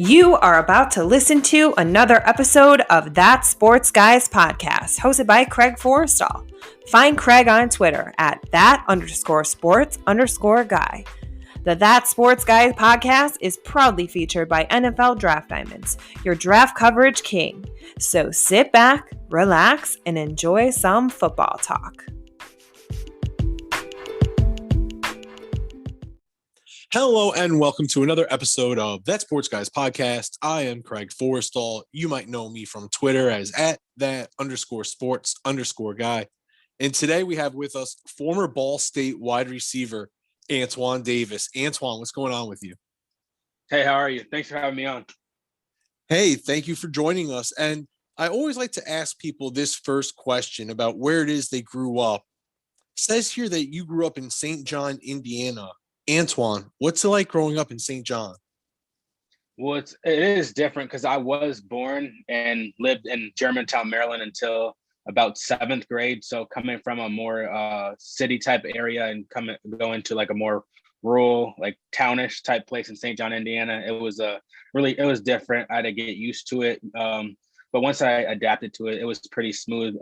You are about to listen to another episode of That Sports Guys podcast, hosted by Craig Forrestall. Find Craig on Twitter at that_sports_guy. The That Sports Guys podcast is proudly featured by NFL Draft Diamonds, your draft coverage king. So sit back, relax, and enjoy some football talk. Hello and welcome to another episode of That Sports Guys podcast. I am Craig Forrestall. You might know me from Twitter as at that_sports_guy. And today we have with us former Ball State wide receiver Antwan Davis. Antwan, what's going on with you? Hey, how are you? Thanks for having me on. Hey, thank you for joining us. And I always like to ask people this first question about where it is they grew up. It says here that you grew up in St. John, Indiana. Antwan, what's it like growing up in St. John? Well, it is different because I was born and lived in Germantown, Maryland until about 7th grade. So coming from a more city type area and going to like a more rural, like townish type place in St. John, Indiana, it was different. I had to get used to it. But once I adapted to it, it was pretty smooth.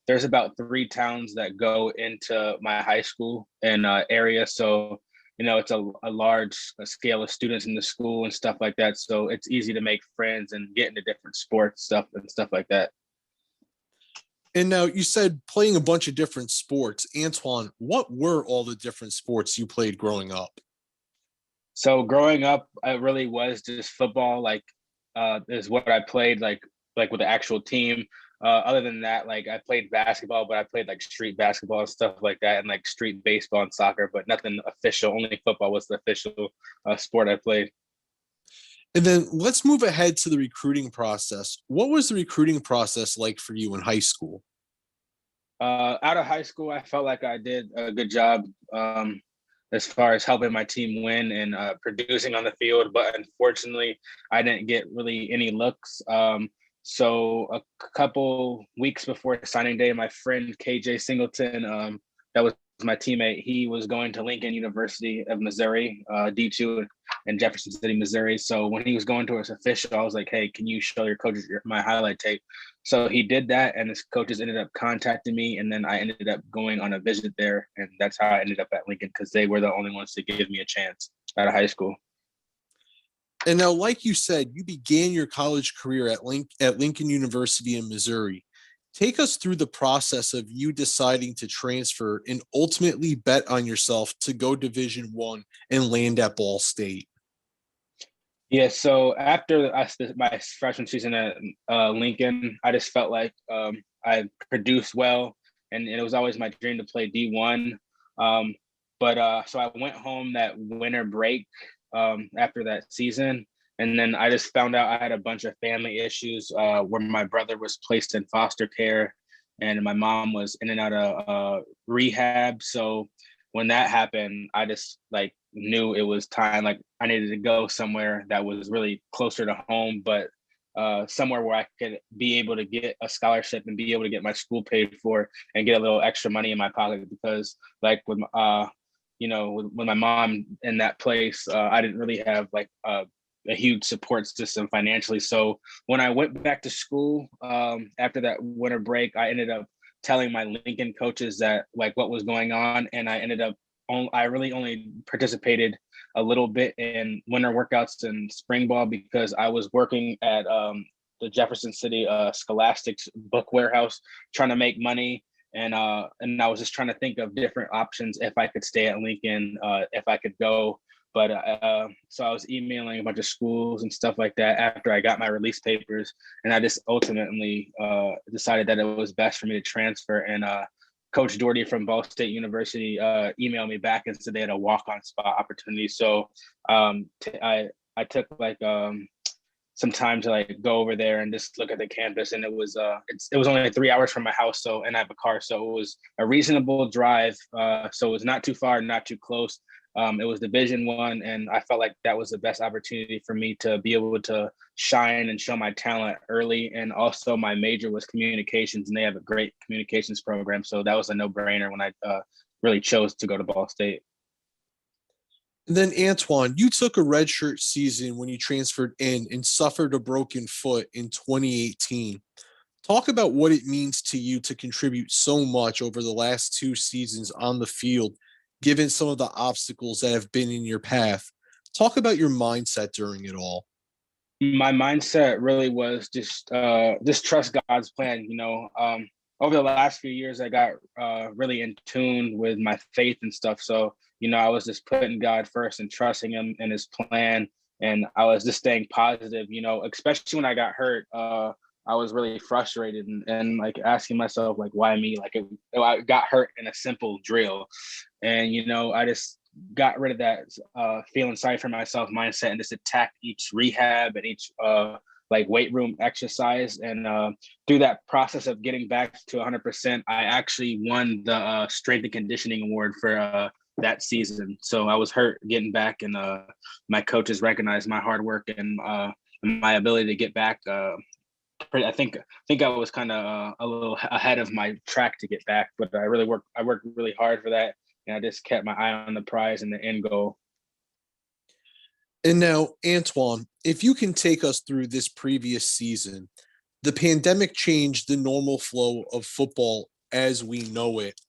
There's about 3 towns that go into my high school and area. So it's a large scale of students in the school and stuff like that. So it's easy to make friends and get into different sports stuff like that. And now you said playing a bunch of different sports. Antwan, what were all the different sports you played growing up? So growing up, it really was just football, is what I played like with the actual team. Other than that, like I played basketball, but I played like street basketball and stuff like that, and like street baseball and soccer, but nothing official. Only football was the official sport I played. And then let's move ahead to the recruiting process. What was the recruiting process like for you in high school? Out of high school, I felt like I did a good job as far as helping my team win and producing on the field, but unfortunately, I didn't get really any looks. So a couple weeks before signing day, my friend KJ Singleton, that was my teammate, he was going to Lincoln University of Missouri, D2 in Jefferson City, Missouri. So when he was going to his official, I was like, hey, can you show your coaches my highlight tape? So he did that, and his coaches ended up contacting me, and then I ended up going on a visit there, and that's how I ended up at Lincoln, because they were the only ones to give me a chance out of high school. And now, like you said, you began your college career at Lincoln University in Missouri. Take us through the process of you deciding to transfer and ultimately bet on yourself to go Division I and land at Ball State. Yeah, so after my freshman season at Lincoln, I just felt like I produced well, and it was always my dream to play D1. So I went home that winter break after that season. And then I just found out I had a bunch of family issues where my brother was placed in foster care and my mom was in and out of rehab. So when that happened, I just knew it was time. Like I needed to go somewhere that was really closer to home, but somewhere where I could be able to get a scholarship and be able to get my school paid for and get a little extra money in my pocket, because with my mom in that place, I didn't really have a huge support system financially. So when I went back to school after that winter break, I ended up telling my Lincoln coaches that what was going on. And I really only participated a little bit in winter workouts and spring ball because I was working at the Jefferson City Scholastics book warehouse trying to make money. And I was just trying to think of different options if I could stay at Lincoln, if I could go. But so I was emailing a bunch of schools and stuff like that after I got my release papers. And I just ultimately decided that it was best for me to transfer. And Coach Doherty from Ball State University emailed me back and said they had a walk-on spot opportunity. So I took some time to go over there and just look at the campus, and it was only 3 hours from my house, and I have a car, so it was a reasonable drive. So it was not too far, not too close. It was Division I, and I felt like that was the best opportunity for me to be able to shine and show my talent early. And also my major was communications, and they have a great communications program, so that was a no-brainer when I really chose to go to Ball State. And then Antwan, you took a redshirt season when you transferred in and suffered a broken foot in 2018. Talk about what it means to you to contribute so much over the last two seasons on the field, given some of the obstacles that have been in your path. Talk about your mindset during it all. My mindset really was just trust God's plan. Over the last few years, I got really in tune with my faith and stuff. So I was just putting God first and trusting Him and His plan, and I was just staying positive. Especially when I got hurt. I was really frustrated and like asking myself like, why me? Like I got hurt in a simple drill, and I just got rid of that feeling sorry for myself mindset and just attacked each rehab and each like weight room exercise. And through that process of getting back to 100%, I actually won the strength and conditioning award for that season. So I was hurt getting back, and my coaches recognized my hard work and my ability to get back. I think I was kind of a little ahead of my track to get back, but I worked really hard for that, and I just kept my eye on the prize and the end goal. And now, Antwan, if you can take us through this previous season, the pandemic changed the normal flow of football as we know it.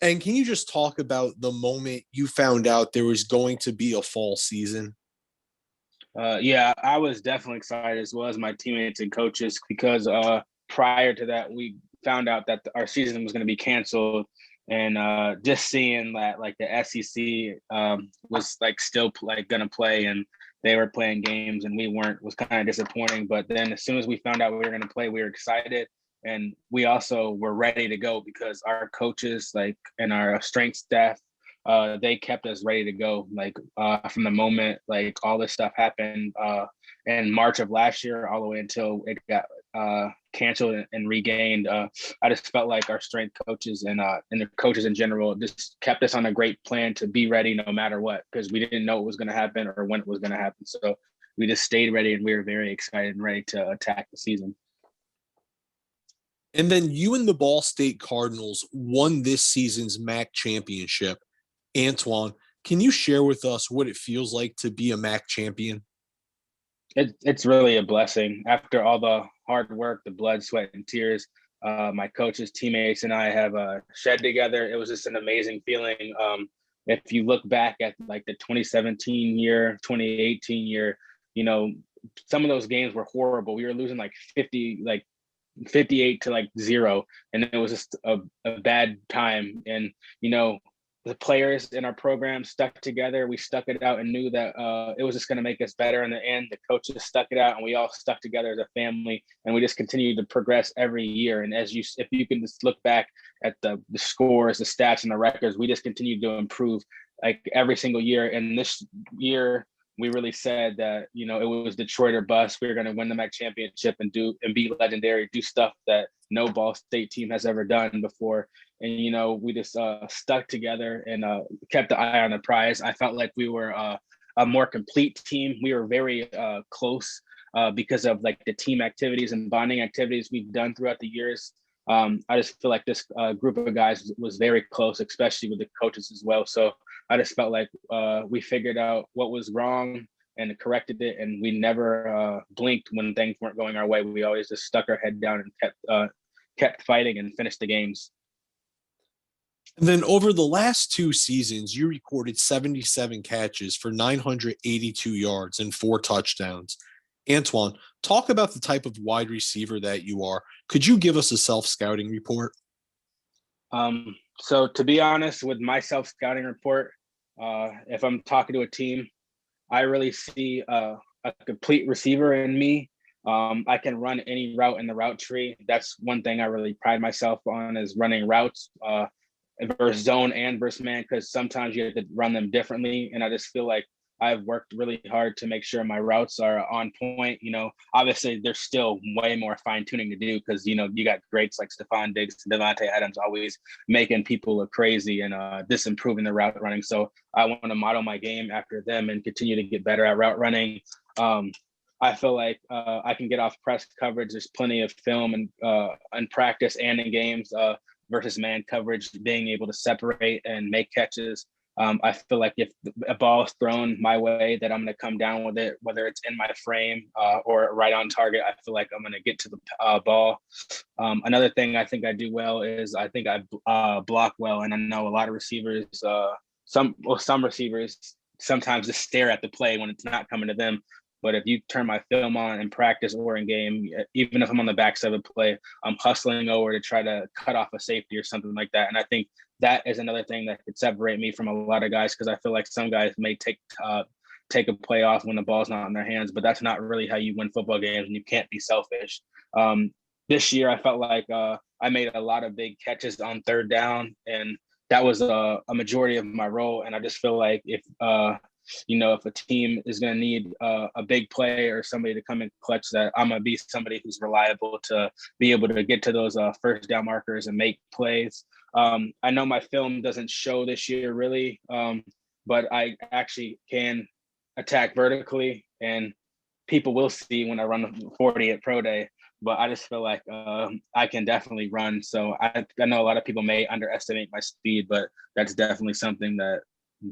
And can you just talk about the moment you found out there was going to be a fall season? Yeah, I was definitely excited, as well as my teammates and coaches, because prior to that, we found out that our season was going to be canceled. And just seeing that like the SEC was like still like going to play, and they were playing games and we weren't, was kind of disappointing. But then as soon as we found out we were going to play, we were excited. And we also were ready to go because our coaches like and our strength staff, they kept us ready to go. Like from the moment like all this stuff happened in March of last year, all the way until it got canceled and regained. I just felt like our strength coaches and the coaches in general just kept us on a great plan to be ready no matter what, because we didn't know what was going to happen or when it was going to happen. So we just stayed ready, and we were very excited and ready to attack the season. And then you and the Ball State Cardinals won this season's MAC championship. Antwan, can you share with us what it feels like to be a MAC champion? It's really a blessing. After all the hard work, the blood, sweat, and tears, my coaches, teammates, and I have shed together. It was just an amazing feeling. If you look back at like the 2017 year, 2018 year, some of those games were horrible. We were losing like 58 to like 0, and it was just a bad time. And the players in our program stuck together. We stuck it out and knew that it was just going to make us better in the end. The coaches stuck it out, and we all stuck together as a family, and we just continued to progress every year. And if you can just look back at the scores, the stats, and the records, we just continued to improve like every single year. And this year, we really said that it was Detroit or bust. We were going to win the MAC championship and be legendary, do stuff that no Ball State team has ever done before. And we just stuck together and kept the eye on the prize. I felt like we were a more complete team. We were very close because of like the team activities and bonding activities we've done throughout the years. I just feel like this group of guys was very close, especially with the coaches as well. So I just felt like we figured out what was wrong and corrected it, and we never blinked when things weren't going our way. We always just stuck our head down and kept fighting and finished the games. And then over the last two seasons, you recorded 77 catches for 982 yards and 4 touchdowns. Antwan, talk about the type of wide receiver that you are. Could you give us a self-scouting report? So to be honest, with my self-scouting report, if I'm talking to a team, I really see a complete receiver in me. I can run any route in the route tree. That's one thing I really pride myself on, is running routes versus zone and versus man, because sometimes you have to run them differently. And I just feel like I've worked really hard to make sure my routes are on point. Obviously there's still way more fine tuning to do, because, you got greats like Stephon Diggs, Devontae Adams, always making people look crazy and disimproving the route running. So I want to model my game after them and continue to get better at route running. I feel like I can get off press coverage. There's plenty of film and practice and in games versus man coverage, being able to separate and make catches. I feel like if a ball is thrown my way, that I'm going to come down with it, whether it's in my frame or right on target. I feel like I'm going to get to the ball. Another thing I think I do well is I think I block well, and I know a lot of receivers, some receivers sometimes just stare at the play when it's not coming to them. But if you turn my film on in practice or in game, even if I'm on the backside of a play, I'm hustling over to try to cut off a safety or something like that. And I think that is another thing that could separate me from a lot of guys, because I feel like some guys may take a play off when the ball's not in their hands, but that's not really how you win football games, and you can't be selfish. This year, I felt like I made a lot of big catches on third down, and that was a majority of my role. And I just feel like if a team is going to need a big play or somebody to come and clutch, that I'm going to be somebody who's reliable to be able to get to those first down markers and make plays. I know my film doesn't show this year really, but I actually can attack vertically, and people will see when I run the 40 at Pro Day. But I just feel like I can definitely run. So I know a lot of people may underestimate my speed, but that's definitely something that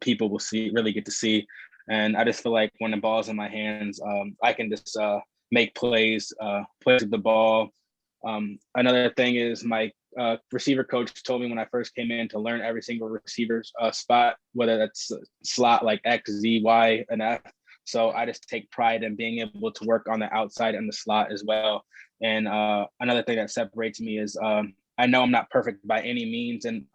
people will really get to see. And I just feel like when the ball's in my hands, I can just make plays with the ball. Another thing is my receiver coach told me when I first came in to learn every single receiver's spot, whether that's slot like X, Z, Y, and F. So I just take pride in being able to work on the outside and the slot as well. And another thing that separates me is I know I'm not perfect by any means, and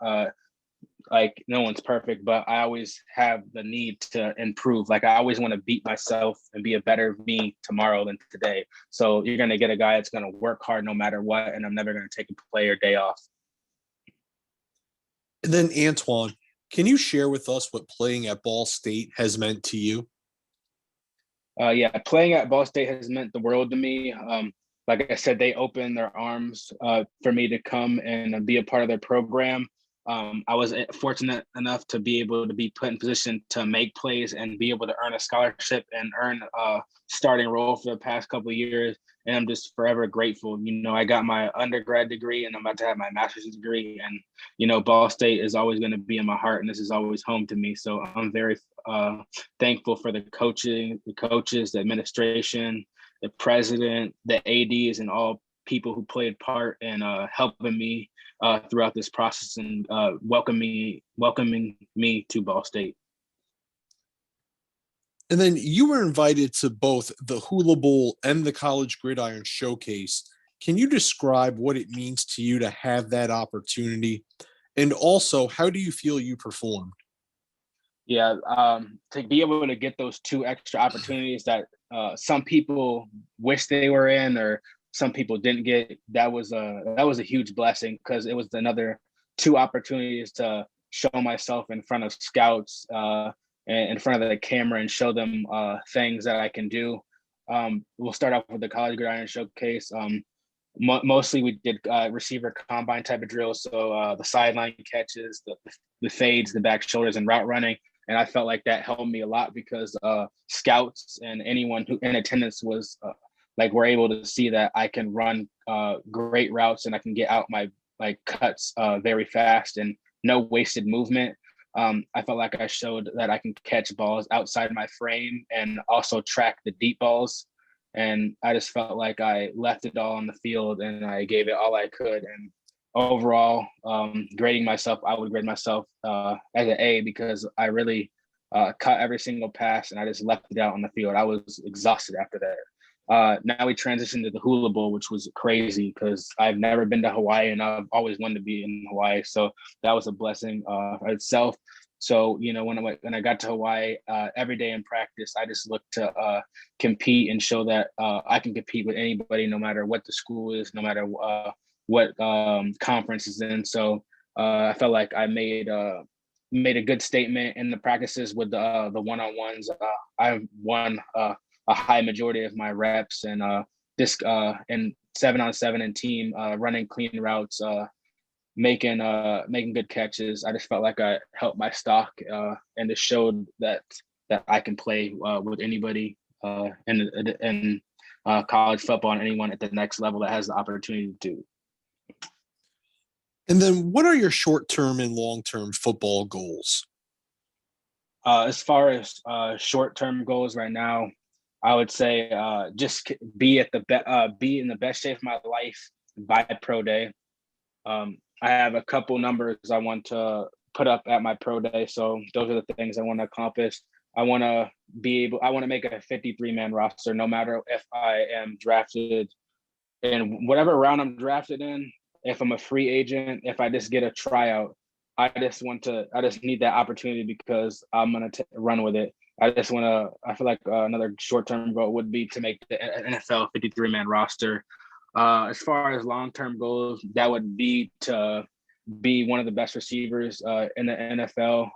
like no one's perfect, but I always have the need to improve. Like I always want to beat myself and be a better me tomorrow than today. So you're going to get a guy that's going to work hard no matter what, and I'm never going to take a play or day off. And then Antwan, can you share with us what playing at Ball State has meant to you? Yeah, playing at Ball State has meant the world to me. Like I said, they opened their arms for me to come and be a part of their program. I was fortunate enough to be able to be put in position to make plays and be able to earn a scholarship and earn a starting role for the past couple of years. And I'm just forever grateful. I got my undergrad degree and I'm about to have my master's degree. And, Ball State is always going to be in my heart, and this is always home to me. So I'm very thankful for the coaches, the administration, the president, the ADs, and all people who played part in helping me throughout this process and welcoming me to Ball State. And then you were invited to both the Hula Bowl and the College Gridiron Showcase. Can you describe what it means to you to have that opportunity? And also, how do you feel you performed? Yeah, to be able to get those two extra opportunities that some people wish they were in, or some people didn't get, that was a huge blessing, because it was another two opportunities to show myself in front of scouts and in front of the camera and show them things that I can do. We'll start off with the College Gridiron Showcase. Mostly we did receiver combine type of drills, so the sideline catches, the fades, the back shoulders, and route running. And I felt like that helped me a lot, because scouts and anyone who in attendance was we're able to see that I can run great routes and I can get out my cuts very fast and no wasted movement. I felt like I showed that I can catch balls outside my frame and also track the deep balls. And I just felt like I left it all on the field and I gave it all I could. And overall, grading myself, I would grade myself as an A, because I really cut every single pass and I just left it out on the field. I was exhausted after that. Now we transitioned to the Hula Bowl, which was crazy because I've never been to Hawaii and I've always wanted to be in Hawaii. So that was a blessing itself. So, when I got to Hawaii, every day in practice, I just looked to compete and show that I can compete with anybody, no matter what the school is, no matter what conference is in. So I felt like I made a good statement in the practices with the one-on-ones. I won a high majority of my reps, and this in 7-on-7 and team, running clean routes, making good catches. I just felt like I helped my stock and it showed that I can play with anybody in college football and anyone at the next level that has the opportunity to. And then what are your short-term and long-term football goals? As far as short-term goals right now, I would say just be in the best shape of my life by pro day. I have a couple numbers I want to put up at my pro day, so those are the things I want to accomplish. I want to make a 53-man roster, no matter if I am drafted in whatever round I'm drafted in. If I'm a free agent, if I just get a tryout, I just need that opportunity because I'm gonna run with it. I feel like another short-term goal would be to make the NFL 53-man roster. As far as long-term goals, that would be to be one of the best receivers in the NFL.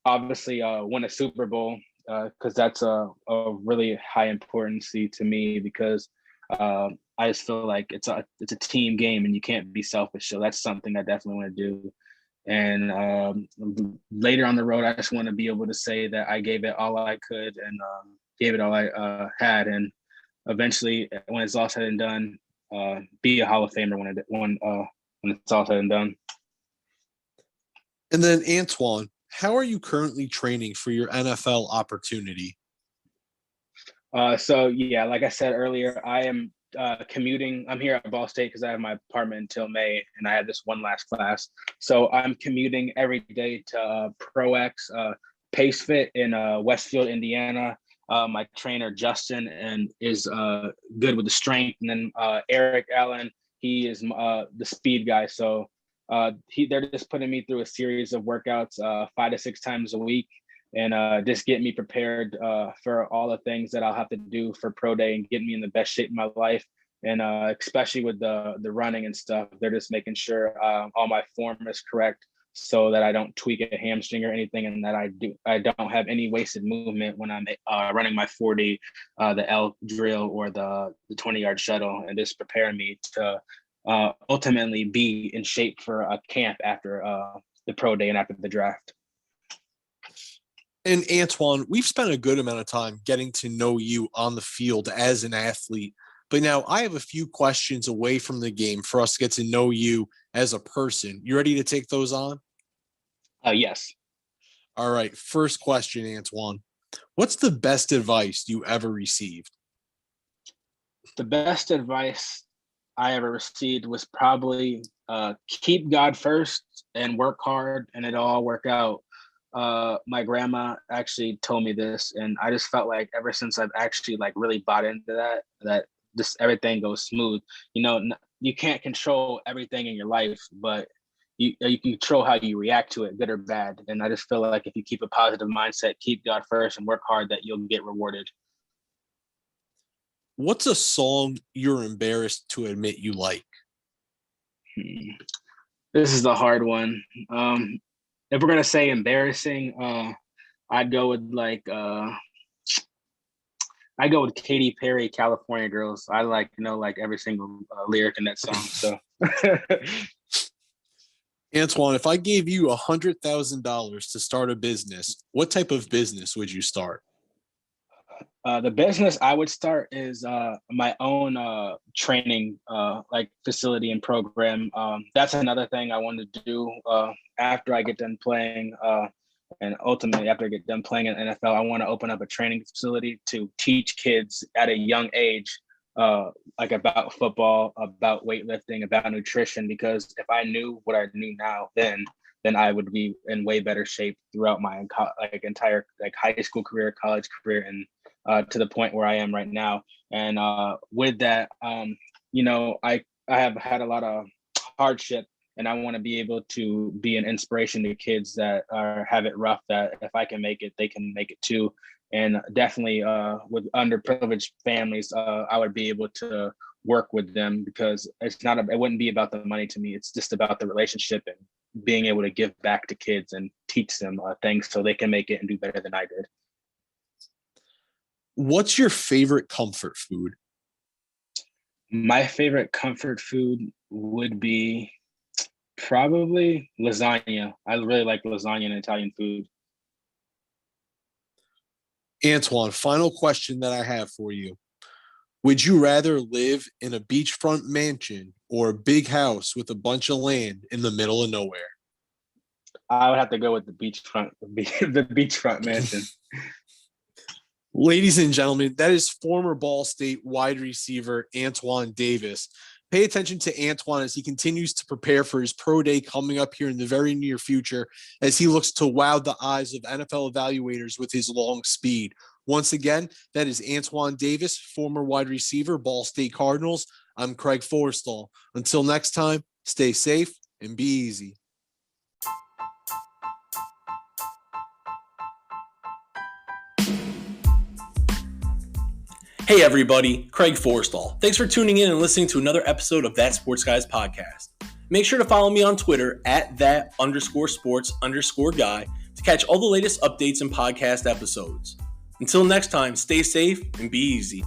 Obviously, win a Super Bowl because that's a really high importance to me because I just feel like it's a team game and you can't be selfish. So that's something I definitely want to do. And later on the road, I just want to be able to say that I gave it all I could and gave it all I had. And eventually, when it's all said and done, be a Hall of Famer when it's all said and done. And then Antwan, how are you currently training for your NFL opportunity? So yeah, like I said earlier, I am commuting. I'm here at Ball State because I have my apartment until May, and I have this one last class. So I'm commuting every day to ProX Pace Fit in Westfield, Indiana. My trainer Justin is good with the strength, and then Eric Allen, he is the speed guy. So they're just putting me through a series of workouts 5 to 6 times a week and just get me prepared for all the things that I'll have to do for pro day and get me in the best shape of my life. And especially with the running and stuff, they're just making sure all my form is correct so that I don't tweak a hamstring or anything, and that I don't have any wasted movement when I'm running my 40, the L drill or the 20-yard shuttle, and just prepare me to ultimately be in shape for a camp after the pro day and after the draft. And Antwan, we've spent a good amount of time getting to know you on the field as an athlete, but now I have a few questions away from the game for us to get to know you as a person. You ready to take those on? Yes. All right. First question, Antwan. What's the best advice you ever received? The best advice I ever received was probably keep God first and work hard, and it'll all work out. My grandma actually told me this, and I just felt like ever since I've actually like really bought into that just everything goes smooth. You know, you can't control everything in your life, but you can control how you react to it, good or bad. And I just feel like if you keep a positive mindset, keep God first, and work hard, that you'll get rewarded. What's a song you're embarrassed to admit you like? This is a hard one. If we're gonna say embarrassing, I'd go with I go with Katy Perry, "California Girls." I know every single lyric in that song. So, Antwan, if I gave you $100,000 to start a business, what type of business would you start? The business I would start is my own training facility and program. That's another thing I wanted to do after I get done playing. And ultimately, after I get done playing in NFL, I want to open up a training facility to teach kids at a young age, about football, about weightlifting, about nutrition. Because if I knew what I knew now, then I would be in way better shape throughout my entire high school career, college career, and to the point where I am right now. And with that, I have had a lot of hardship, and I want to be able to be an inspiration to kids that have it rough, that if I can make it, they can make it too. And definitely with underprivileged families, I would be able to work with them, because it wouldn't be about the money to me. It's just about the relationship and being able to give back to kids and teach them things so they can make it and do better than I did. What's your favorite comfort food? My favorite comfort food would be probably lasagna. I really like lasagna and Italian food. Antwan, final question that I have for you. Would you rather live in a beachfront mansion or a big house with a bunch of land in the middle of nowhere? I would have to go with the beachfront mansion. Ladies and gentlemen, that is former Ball State wide receiver Antwan Davis. Pay attention to Antwan as he continues to prepare for his pro day coming up here in the very near future as he looks to wow the eyes of NFL evaluators with his long speed. Once again, that is Antwan Davis, former wide receiver, Ball State Cardinals. I'm Craig Forstall. Until next time, stay safe and be easy. Hey everybody, Craig Forstall. Thanks for tuning in and listening to another episode of That Sports Guys podcast. Make sure to follow me on Twitter at @that_sports_guy to catch all the latest updates and podcast episodes. Until next time, stay safe and be easy.